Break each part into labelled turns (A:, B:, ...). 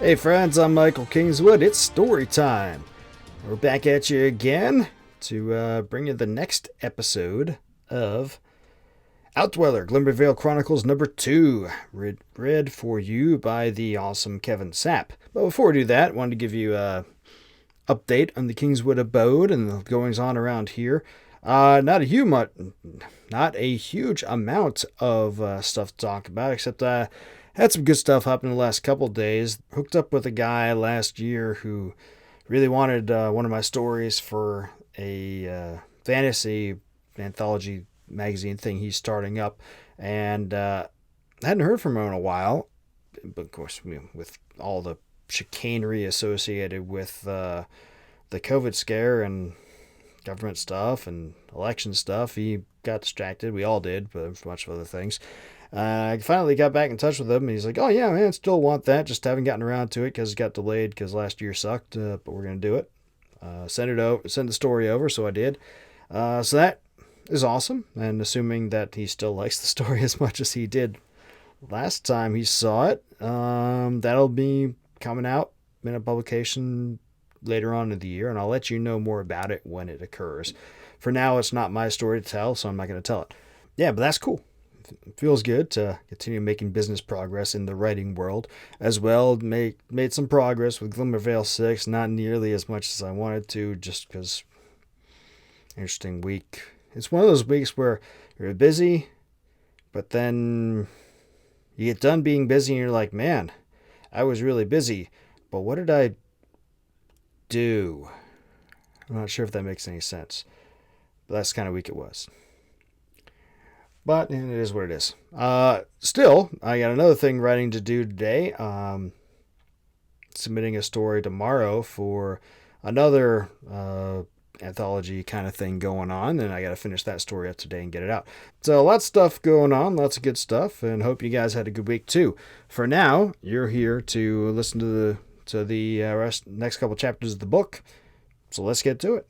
A: Hey friends, I'm Michael Kingswood. It's story time. We're back at you again to bring you the next episode of Outdweller, Glimmer Vale Chronicles number 2, read for you by the awesome Kevin Sapp. But before we do that, I wanted to give you an update on the Kingswood abode and the goings on around here. Not a huge amount of stuff to talk about, except had some good stuff happen in the last couple days. Hooked up with a guy last year who really wanted one of my stories for a fantasy anthology magazine thing he's starting up, and hadn't heard from him in a while. But of course, with all the chicanery associated with the COVID scare and government stuff and election stuff, he got distracted. We all did, but a bunch of other things. I finally got back in touch with him, and he's like, "Oh yeah, man, still want that. Just haven't gotten around to it because it got delayed because last year sucked. But we're gonna do it. Send the story over." So I did. So that is awesome, and assuming that he still likes the story as much as he did last time he saw it, that'll be coming out in a publication later on in the year, and I'll let you know more about it when it occurs. For now, it's not my story to tell, so I'm not going to tell it. Yeah, but that's cool. It feels good to continue making business progress in the writing world. As well, made some progress with Glimmer Vale 6, not nearly as much as I wanted to, just because interesting week. It's one of those weeks where you're busy, but then you get done being busy and you're like, man, I was really busy, but what did I do? I'm not sure if that makes any sense, but that's the kind of week it was. But it is what it is. Still, I got another thing writing to do today. Submitting a story tomorrow for another anthology kind of thing going on, and I got to finish that story up today and get it out. So lots of stuff going on, lots of good stuff, and hope you guys had a good week too. For now, you're here to listen to the next couple chapters of the book, so let's get to it.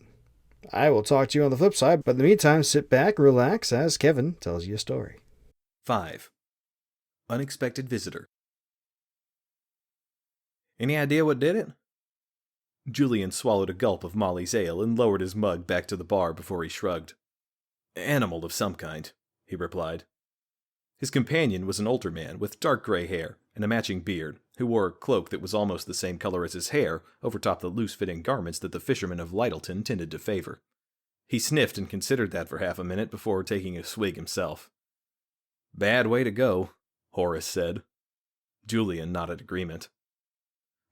A: I will talk to you on the flip side, but in the meantime, sit back, relax, as Kevin tells you a story.
B: 5. Unexpected Visitor. Any idea what did it? Julian swallowed a gulp of Molly's ale and lowered his mug back to the bar before he shrugged. Animal of some kind, he replied. His companion was an older man with dark gray hair and a matching beard, who wore a cloak that was almost the same color as his hair overtop the loose-fitting garments that the fishermen of Lyttelton tended to favor. He sniffed and considered that for half a minute before taking a swig himself. "Bad way to go," Horace said. Julian nodded agreement.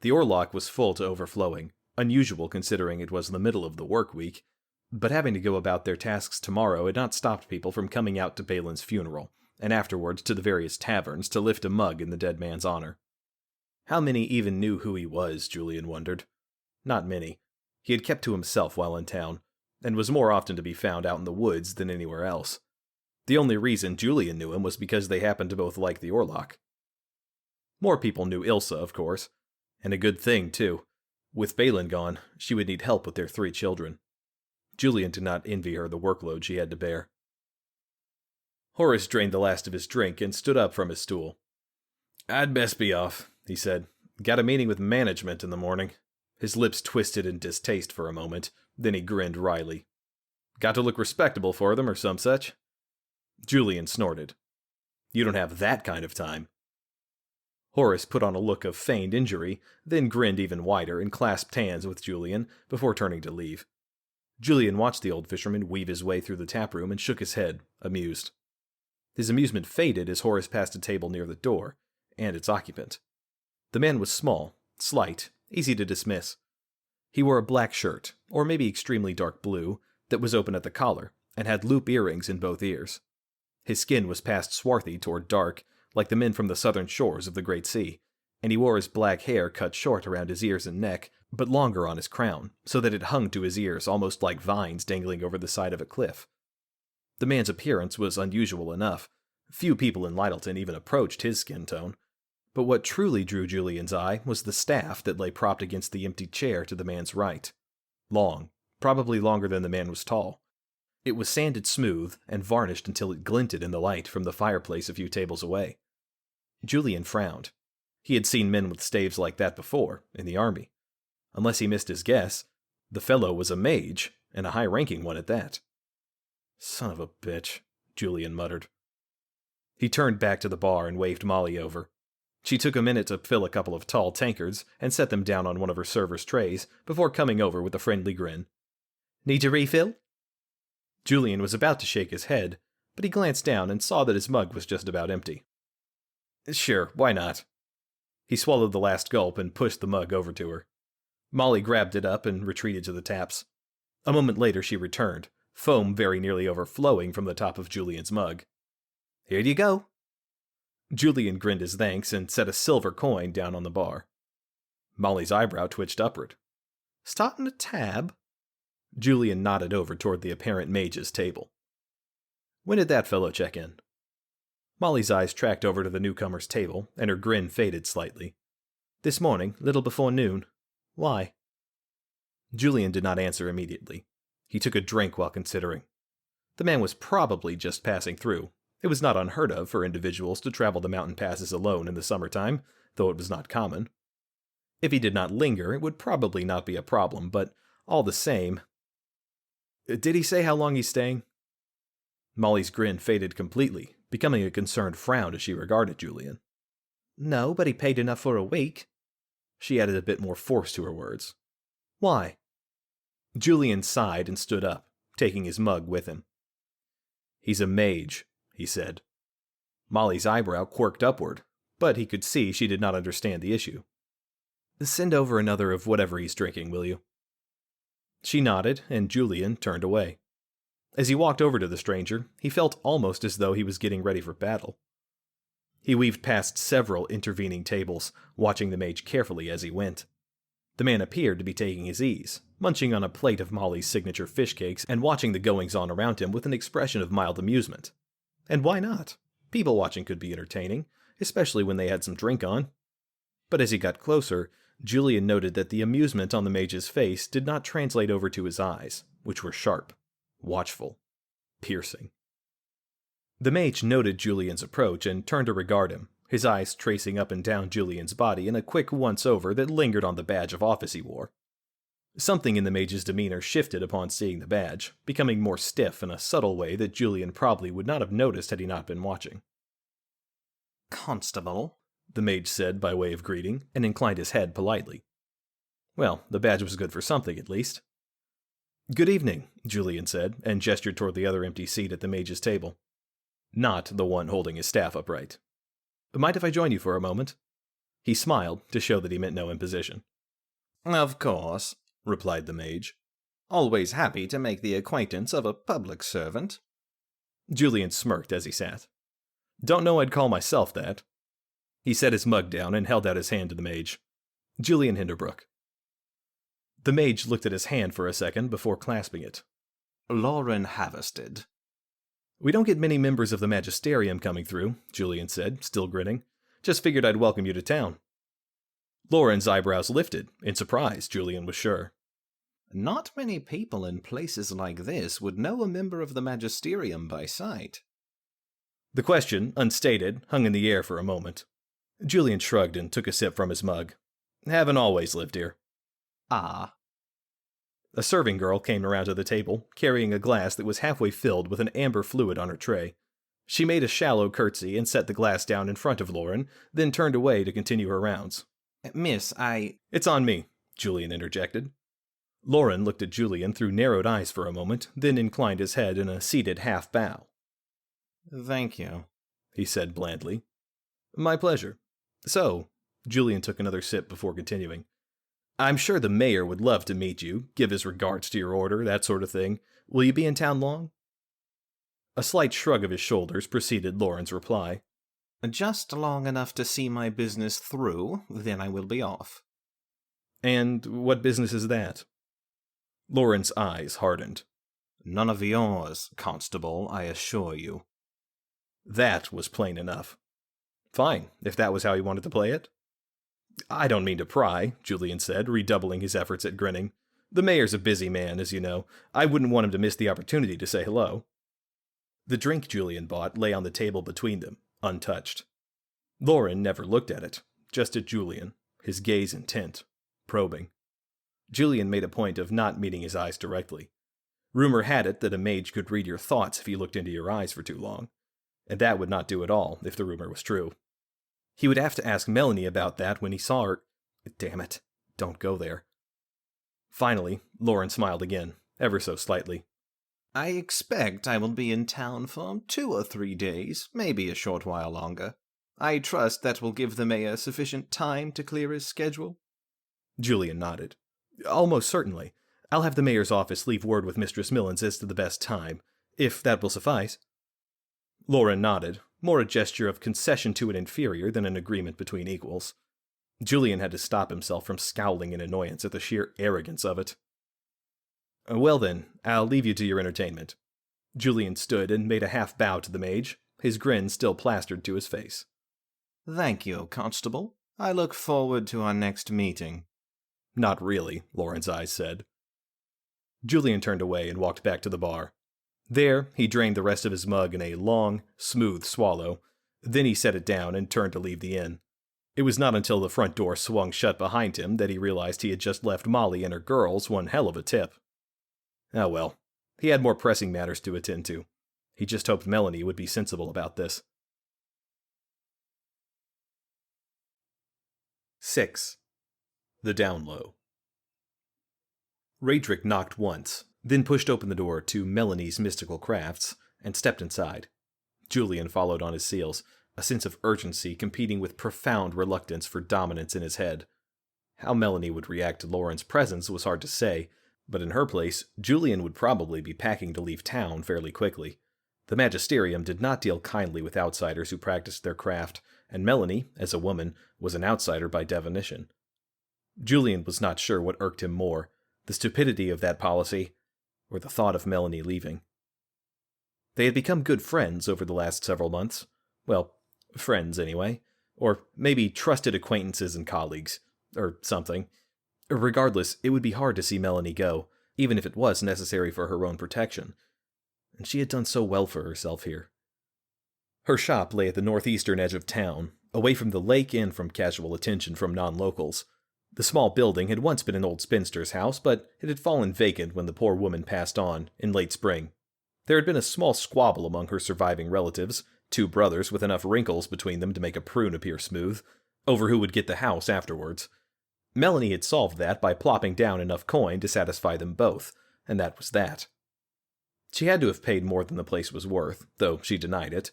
B: The oarlock was full to overflowing, unusual considering it was the middle of the work week, but having to go about their tasks tomorrow had not stopped people from coming out to Balin's funeral, and afterwards to the various taverns to lift a mug in the dead man's honor. How many even knew who he was, Julian wondered. Not many. He had kept to himself while in town, and was more often to be found out in the woods than anywhere else. The only reason Julian knew him was because they happened to both like the oarlock. More people knew Ilsa, of course, and a good thing, too. With Balin gone, she would need help with their 3 children. Julian did not envy her the workload she had to bear. Horace drained the last of his drink and stood up from his stool. "I'd best be off," he said. "Got a meeting with management in the morning." His lips twisted in distaste for a moment, then he grinned wryly. "Got to look respectable for them or some such?" Julian snorted. "You don't have that kind of time." Horace put on a look of feigned injury, then grinned even wider and clasped hands with Julian before turning to leave. Julian watched the old fisherman weave his way through the taproom and shook his head, amused. His amusement faded as Horace passed a table near the door, and its occupant. The man was small, slight, easy to dismiss. He wore a black shirt, or maybe extremely dark blue, that was open at the collar, and had loop earrings in both ears. His skin was past swarthy toward dark, like the men from the southern shores of the Great Sea, and he wore his black hair cut short around his ears and neck, but longer on his crown, so that it hung to his ears almost like vines dangling over the side of a cliff. The man's appearance was unusual enough. Few people in Lyttelton even approached his skin tone. But what truly drew Julian's eye was the staff that lay propped against the empty chair to the man's right. Long, probably longer than the man was tall. It was sanded smooth and varnished until it glinted in the light from the fireplace a few tables away. Julian frowned. He had seen men with staves like that before, in the army. Unless he missed his guess, the fellow was a mage, and a high-ranking one at that. Son of a bitch, Julian muttered. He turned back to the bar and waved Molly over. She took a minute to fill a couple of tall tankards and set them down on one of her server's trays before coming over with a friendly grin. Need a refill? Julian was about to shake his head, but he glanced down and saw that his mug was just about empty. Sure, why not? He swallowed the last gulp and pushed the mug over to her. Molly grabbed it up and retreated to the taps. A moment later she returned, foam very nearly overflowing from the top of Julian's mug. Here you go. Julian grinned his thanks and set a silver coin down on the bar. Molly's eyebrow twitched upward. Starting a tab? Julian nodded over toward the apparent mage's table. When did that fellow check in? Molly's eyes tracked over to the newcomer's table, and her grin faded slightly. This morning, little before noon. Why? Julian did not answer immediately. He took a drink while considering. The man was probably just passing through. It was not unheard of for individuals to travel the mountain passes alone in the summertime, though it was not common. If he did not linger, it would probably not be a problem, but all the same... Did he say how long he's staying? Molly's grin faded completely, becoming a concerned frown as she regarded Julian. No, but he paid enough for a week. She added a bit more force to her words. Why? Julian sighed and stood up, taking his mug with him. He's a mage, he said. Molly's eyebrow quirked upward, but he could see she did not understand the issue. Send over another of whatever he's drinking, will you? She nodded, and Julian turned away. As he walked over to the stranger, he felt almost as though he was getting ready for battle. He weaved past several intervening tables, watching the mage carefully as he went. The man appeared to be taking his ease, munching on a plate of Molly's signature fish cakes and watching the goings-on around him with an expression of mild amusement. And why not? People watching could be entertaining, especially when they had some drink on. But as he got closer, Julian noted that the amusement on the mage's face did not translate over to his eyes, which were sharp, watchful, piercing. The mage noted Julian's approach and turned to regard him, his eyes tracing up and down Julian's body in a quick once-over that lingered on the badge of office he wore. Something in the mage's demeanor shifted upon seeing the badge, becoming more stiff in a subtle way that Julian probably would not have noticed had he not been watching. Constable, the mage said by way of greeting, and inclined his head politely. Well, the badge was good for something, at least. Good evening, Julian said, and gestured toward the other empty seat at the mage's table. Not the one holding his staff upright. Mind if I join you for a moment? He smiled to show that he meant no imposition. Of course, replied the mage. Always happy to make the acquaintance of a public servant. Julian smirked as he sat. Don't know I'd call myself that. He set his mug down and held out his hand to the mage. Julian Hinderbrook. The mage looked at his hand for a second before clasping it. Lauren Haversted. We don't get many members of the Magisterium coming through, Julian said, still grinning. Just figured I'd welcome you to town. Lauren's eyebrows lifted, in surprise, Julian was sure. Not many people in places like this would know a member of the Magisterium by sight. The question, unstated, hung in the air for a moment. Julian shrugged and took a sip from his mug. Haven't always lived here. Ah. A serving girl came around to the table, carrying a glass that was halfway filled with an amber fluid on her tray. She made a shallow curtsy and set the glass down in front of Lauren, then turned away to continue her rounds. Miss, It's on me, Julian interjected. Lauren looked at Julian through narrowed eyes for a moment, then inclined his head in a seated half-bow. Thank you, he said blandly. My pleasure. So, Julian took another sip before continuing. I'm sure the mayor would love to meet you, give his regards to your order, that sort of thing. Will you be in town long? A slight shrug of his shoulders preceded Lauren's reply. Just long enough to see my business through, then I will be off. And what business is that? Lauren's eyes hardened. None of yours, Constable, I assure you. That was plain enough. Fine, if that was how he wanted to play it. I don't mean to pry, Julian said, redoubling his efforts at grinning. The mayor's a busy man, as you know. I wouldn't want him to miss the opportunity to say hello. The drink Julian bought lay on the table between them, untouched. Lauren never looked at it. just at Julian, his gaze intent, probing. Julian made a point of not meeting his eyes directly. Rumor had it that a mage could read your thoughts if he looked into your eyes for too long, and that would not do at all if the rumor was true. He would have to ask Melanie about that when he saw her. Damn it, don't go there. Finally, Lauren smiled again, ever so slightly.
C: I expect I will be in town for 2 or 3 days, maybe a short while longer. I trust that will give the mayor sufficient time to clear his schedule.
B: Julian nodded. Almost certainly. I'll have the mayor's office leave word with Mistress Millens as to the best time, if that will suffice. Lauren nodded, more a gesture of concession to an inferior than an agreement between equals. Julian had to stop himself from scowling in annoyance at the sheer arrogance of it. Well then, I'll leave you to your entertainment. Julian stood and made a half bow to the mage, his grin still plastered to his face.
C: Thank you, Constable. I look forward to our next meeting.
B: Not really, Lauren's eyes said. Julian turned away and walked back to the bar. There, he drained the rest of his mug in a long, smooth swallow. Then he set it down and turned to leave the inn. It was not until the front door swung shut behind him that he realized he had just left Molly and her girls one hell of a tip. Oh well, he had more pressing matters to attend to. He just hoped Melanie would be sensible about this. 6. The Down Low. Raedric knocked once, then pushed open the door to Melanie's mystical crafts, and stepped inside. Julian followed on his heels, a sense of urgency competing with profound reluctance for dominance in his head. How Melanie would react to Lauren's presence was hard to say, but in her place, Julian would probably be packing to leave town fairly quickly. The Magisterium did not deal kindly with outsiders who practiced their craft, and Melanie, as a woman, was an outsider by definition. Julian was not sure what irked him more, the stupidity of that policy, or the thought of Melanie leaving. They had become good friends over the last several months. Well, friends anyway. Or maybe trusted acquaintances and colleagues. Or something. Regardless, it would be hard to see Melanie go, even if it was necessary for her own protection. And she had done so well for herself here. Her shop lay at the northeastern edge of town, away from the lake and from casual attention from non-locals. The small building had once been an old spinster's house, but it had fallen vacant when the poor woman passed on in late spring. There had been a small squabble among her surviving relatives, 2 brothers with enough wrinkles between them to make a prune appear smooth, over who would get the house afterwards. Melanie had solved that by plopping down enough coin to satisfy them both, and that was that. She had to have paid more than the place was worth, though she denied it,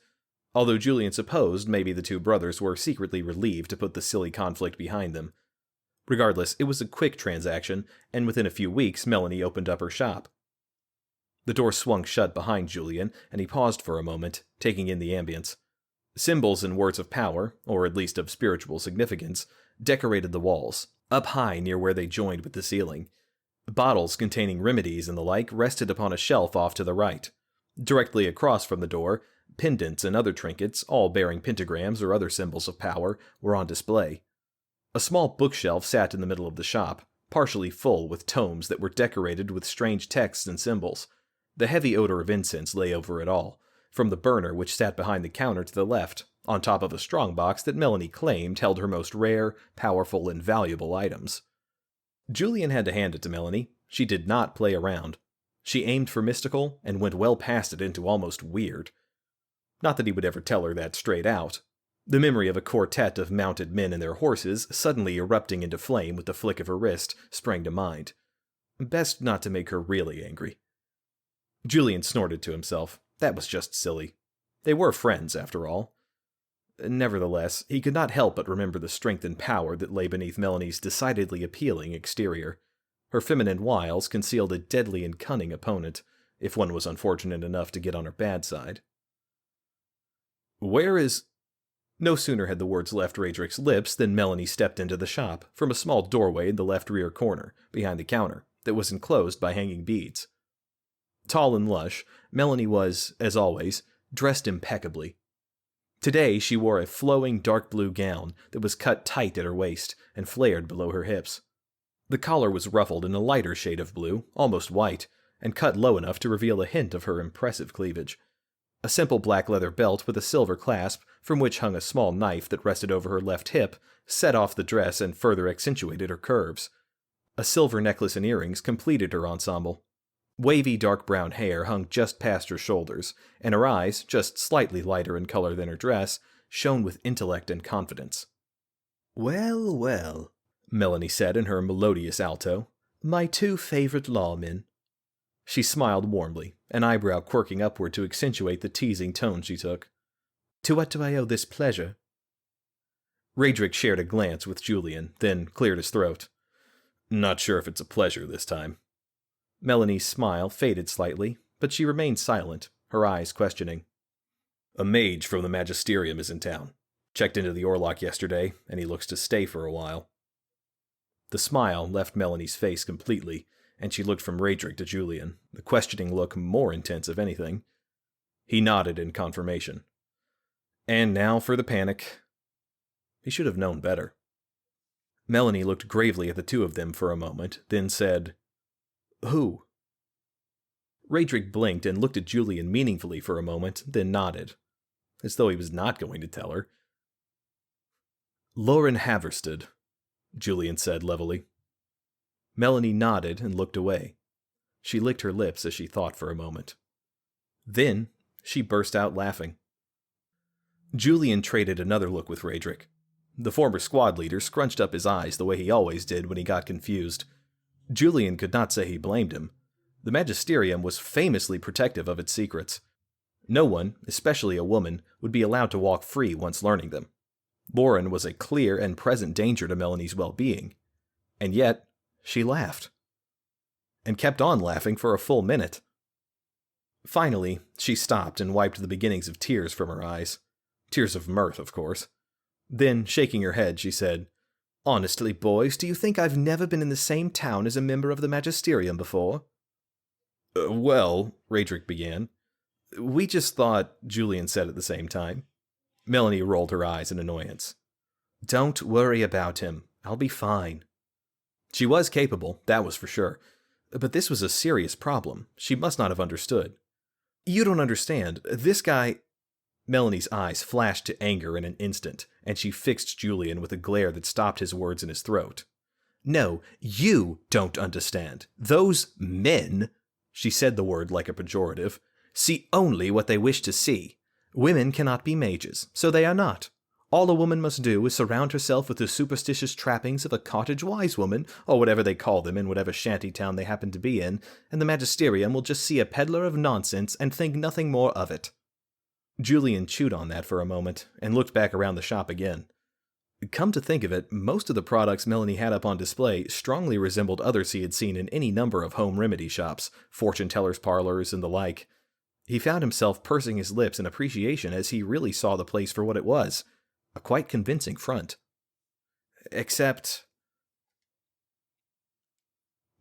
B: although Julian supposed maybe the 2 brothers were secretly relieved to put the silly conflict behind them. Regardless, it was a quick transaction, and within a few weeks Melanie opened up her shop. The door swung shut behind Julian, and he paused for a moment, taking in the ambience. Symbols and words of power, or at least of spiritual significance, decorated the walls, up high near where they joined with the ceiling. Bottles containing remedies and the like rested upon a shelf off to the right. Directly across from the door, pendants and other trinkets, all bearing pentagrams or other symbols of power, were on display. A small bookshelf sat in the middle of the shop, partially full with tomes that were decorated with strange texts and symbols. The heavy odor of incense lay over it all, from the burner which sat behind the counter to the left, on top of a strongbox that Melanie claimed held her most rare, powerful, and valuable items. Julian had to hand it to Melanie. She did not play around. She aimed for mystical and went well past it into almost weird. Not that he would ever tell her that straight out. The memory of a quartet of mounted men and their horses suddenly erupting into flame with the flick of her wrist sprang to mind. Best not to make her really angry. Julian snorted to himself. That was just silly. They were friends, after all. Nevertheless, he could not help but remember the strength and power that lay beneath Melanie's decidedly appealing exterior. Her feminine wiles concealed a deadly and cunning opponent, if one was unfortunate enough to get on her bad side. "Where is—" No sooner had the words left Raedric's lips than Melanie stepped into the shop, from a small doorway in the left rear corner, behind the counter, that was enclosed by hanging beads. Tall and lush, Melanie was, as always, dressed impeccably. Today she wore a flowing dark blue gown that was cut tight at her waist and flared below her hips. The collar was ruffled in a lighter shade of blue, almost white, and cut low enough to reveal a hint of her impressive cleavage. A simple black leather belt with a silver clasp, from which hung a small knife that rested over her left hip, set off the dress and further accentuated her curves. A silver necklace and earrings completed her ensemble. Wavy dark brown hair hung just past her shoulders, and her eyes, just slightly lighter in color than her dress, shone with intellect and confidence.
D: "Well, well," Melanie said in her melodious alto, "my two favorite lawmen."
B: She smiled warmly, an eyebrow quirking upward to accentuate the teasing tone she took.
D: "To what do I owe this pleasure?"
B: Raedric shared a glance with Julian, then cleared his throat.
C: "Not sure if it's a pleasure this time."
B: Melanie's smile faded slightly, but she remained silent, her eyes questioning.
C: "A mage from the Magisterium is in town. Checked into the Orlock yesterday, and he looks to stay for a while."
B: The smile left Melanie's face completely, and she looked from Raedric to Julian, the questioning look more intense if anything. He nodded in confirmation. And now for the panic. He should have known better. Melanie looked gravely at the two of them for a moment, then said, "Who?" Raedric blinked and looked at Julian meaningfully for a moment, then nodded, as though he was not going to tell her.
C: "Lauren Haverstead," Julian said levelly.
B: Melanie nodded and looked away. She licked her lips as she thought for a moment. Then she burst out laughing. Julian traded another look with Raedric. The former squad leader scrunched up his eyes the way he always did when he got confused. Julian could not say he blamed him. The Magisterium was famously protective of its secrets. No one, especially a woman, would be allowed to walk free once learning them. Lauren was a clear and present danger to Melanie's well-being. And yet, she laughed. And kept on laughing for a full minute. Finally, she stopped and wiped the beginnings of tears from her eyes. Tears of mirth, of course. Then, shaking her head, she said, "Honestly, boys, do you think I've never been in the same town as a member of the Magisterium before?"
C: Well,
B: Raedric began. "We just thought," Julian said at the same time. Melanie rolled her eyes in annoyance. "Don't worry about him. I'll be fine." She was capable, that was for sure. But this was a serious problem. She must not have understood. "You don't understand. This guy—" Melanie's eyes flashed to anger in an instant, and she fixed Julian with a glare that stopped his words in his throat. "No, you don't understand. Those men," she said the word like a pejorative, "see only what they wish to see. Women cannot be mages, so they are not. All a woman must do is surround herself with the superstitious trappings of a cottage wise woman, or whatever they call them in whatever shanty town they happen to be in, and the Magisterium will just see a peddler of nonsense and think nothing more of it." Julian chewed on that for a moment, and looked back around the shop again. Come to think of it, most of the products Melanie had up on display strongly resembled others he had seen in any number of home remedy shops, fortune tellers' parlors, and the like. He found himself pursing his lips in appreciation as he really saw the place for what it was. A quite convincing front. Except...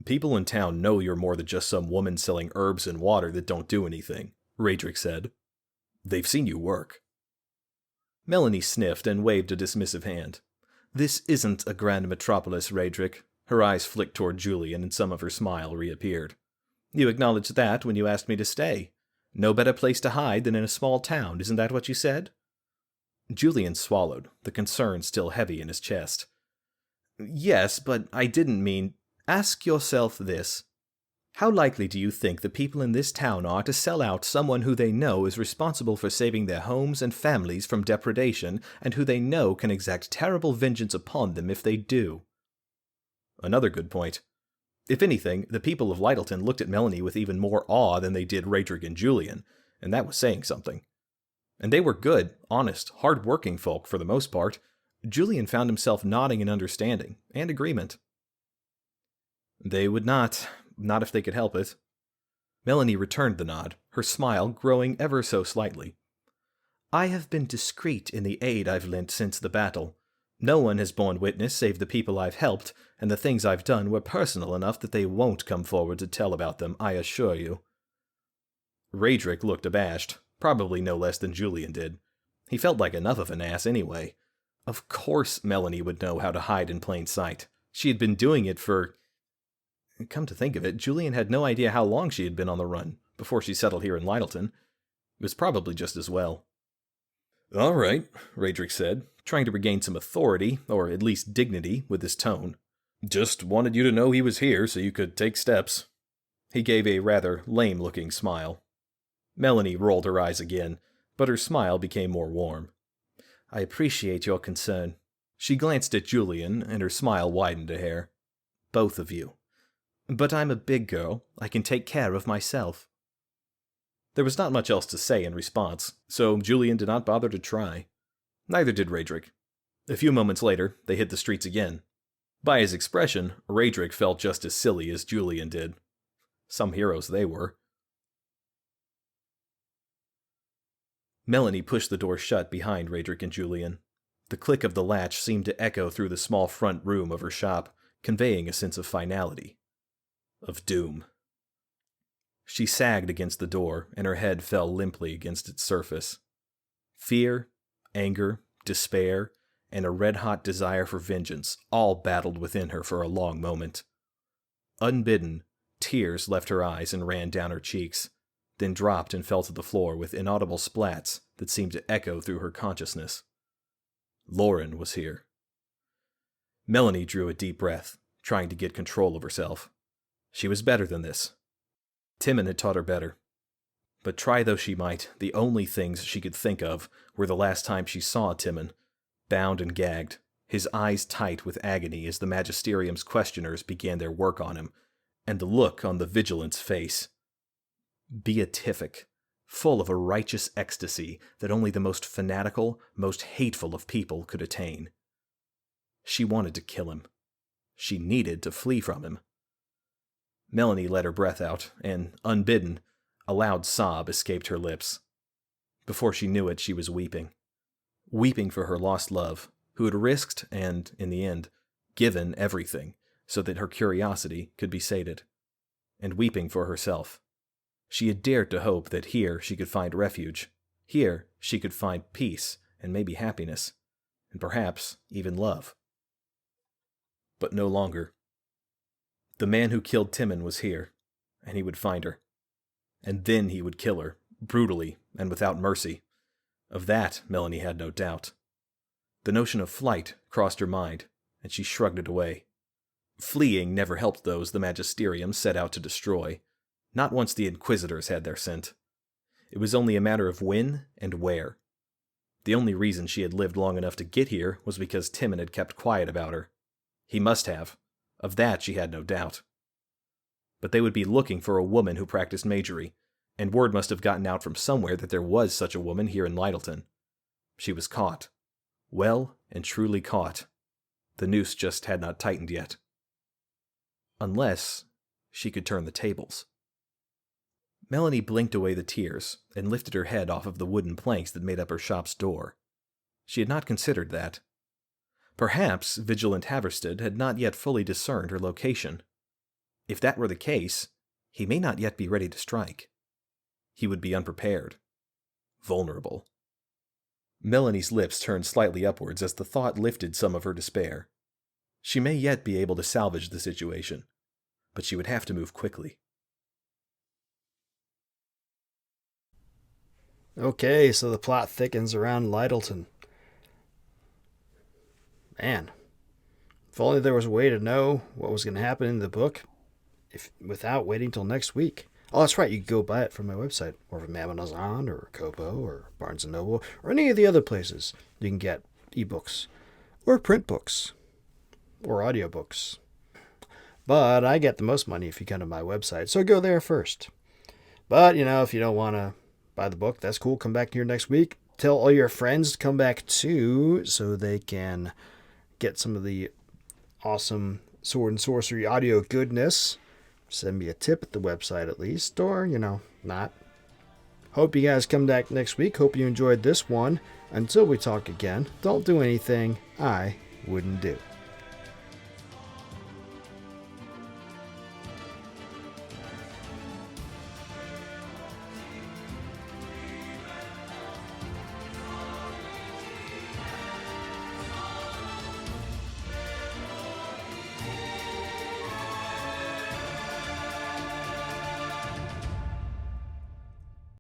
C: "People in town know you're more than just some woman selling herbs and water that don't do anything," Raedric said. "They've seen you work."
B: Melanie sniffed and waved a dismissive hand. "This isn't a grand metropolis, Raedric." Her eyes flicked toward Julian and some of her smile reappeared. "You acknowledged that when you asked me to stay. No better place to hide than in a small town, isn't that what you said?" Julian swallowed, the concern still heavy in his chest. "Yes, but I didn't mean—" "Ask yourself this. How likely do you think the people in this town are to sell out someone who they know is responsible for saving their homes and families from depredation, and who they know can exact terrible vengeance upon them if they do?" Another good point. If anything, the people of Lyttelton looked at Melanie with even more awe than they did Raedric and Julian, and that was saying something. And they were good, honest, hard-working folk for the most part. Julian found himself nodding in understanding and agreement. They would not if they could help it. Melanie returned the nod, her smile growing ever so slightly. "I have been discreet in the aid I've lent since the battle. No one has borne witness save the people I've helped, and the things I've done were personal enough that they won't come forward to tell about them, I assure you." Raedric looked abashed, probably no less than Julian did. He felt like enough of an ass anyway. Of course Melanie would know how to hide in plain sight. She had been doing it for... Come to think of it, Julian had no idea how long she had been on the run, before she settled here in Lyttelton. It was probably just as well. All right, Radric said, trying to regain some authority, or at least dignity, with his tone. Just wanted you to know he was here so you could take steps. He gave a rather lame-looking smile. Melanie rolled her eyes again, but her smile became more warm. I appreciate your concern. She glanced at Julian, and her smile widened a hair. Both of you. But I'm a big girl. I can take care of myself. There was not much else to say in response, so Julian did not bother to try. Neither did Radric. A few moments later, they hit the streets again. By his expression, Radric felt just as silly as Julian did. Some heroes they were. Melanie pushed the door shut behind Radric and Julian. The click of the latch seemed to echo through the small front room of her shop, conveying a sense of finality. Of doom. She sagged against the door, and her head fell limply against its surface. Fear, anger, despair, and a red-hot desire for vengeance all battled within her for a long moment. Unbidden, tears left her eyes and ran down her cheeks, then dropped and fell to the floor with inaudible splats that seemed to echo through her consciousness. Lauren was here. Melanie drew a deep breath, trying to get control of herself. She was better than this. Timon had taught her better. But try though she might, the only things she could think of were the last time she saw Timon, bound and gagged, his eyes tight with agony as the Magisterium's questioners began their work on him, and the look on the Vigilant's face. Beatific, full of a righteous ecstasy that only the most fanatical, most hateful of people could attain. She wanted to kill him. She needed to flee from him. Melanie let her breath out, and, unbidden, a loud sob escaped her lips. Before she knew it, she was weeping. Weeping for her lost love, who had risked and, in the end, given everything so that her curiosity could be sated. And weeping for herself. She had dared to hope that here she could find refuge. Here she could find peace and maybe happiness, and perhaps even love. But no longer. The man who killed Timon was here, and he would find her. And then he would kill her, brutally and without mercy. Of that, Melanie had no doubt. The notion of flight crossed her mind, and she shrugged it away. Fleeing never helped those the Magisterium set out to destroy, not once the Inquisitors had their scent. It was only a matter of when and where. The only reason she had lived long enough to get here was because Timon had kept quiet about her. He must have. Of that she had no doubt. But they would be looking for a woman who practiced magery, and word must have gotten out from somewhere that there was such a woman here in Lyttelton. She was caught. Well and truly caught. The noose just had not tightened yet. Unless she could turn the tables. Melanie blinked away the tears and lifted her head off of the wooden planks that made up her shop's door. She had not considered that. Perhaps Vigilant Haverstead had not yet fully discerned her location. If that were the case, he may not yet be ready to strike. He would be unprepared. Vulnerable. Melanie's lips turned slightly upwards as the thought lifted some of her despair. She may yet be able to salvage the situation, but she would have to move quickly.
A: Okay, so the plot thickens around Lyttelton. Man, if only there was a way to know what was going to happen in the book without waiting till next week. Oh, that's right, you can go buy it from my website, or from Amazon, or Kobo, or Barnes & Noble, or any of the other places you can get ebooks, or print books, or audiobooks. But I get the most money if you come to my website, so go there first. But, if you don't want to buy the book, that's cool. Come back here next week. Tell all your friends to come back too, so they can get some of the awesome Sword and Sorcery audio goodness. Send me a tip at the website at least, or, not. Hope you guys come back next week. Hope you enjoyed this one. Until we talk again, don't do anything I wouldn't do.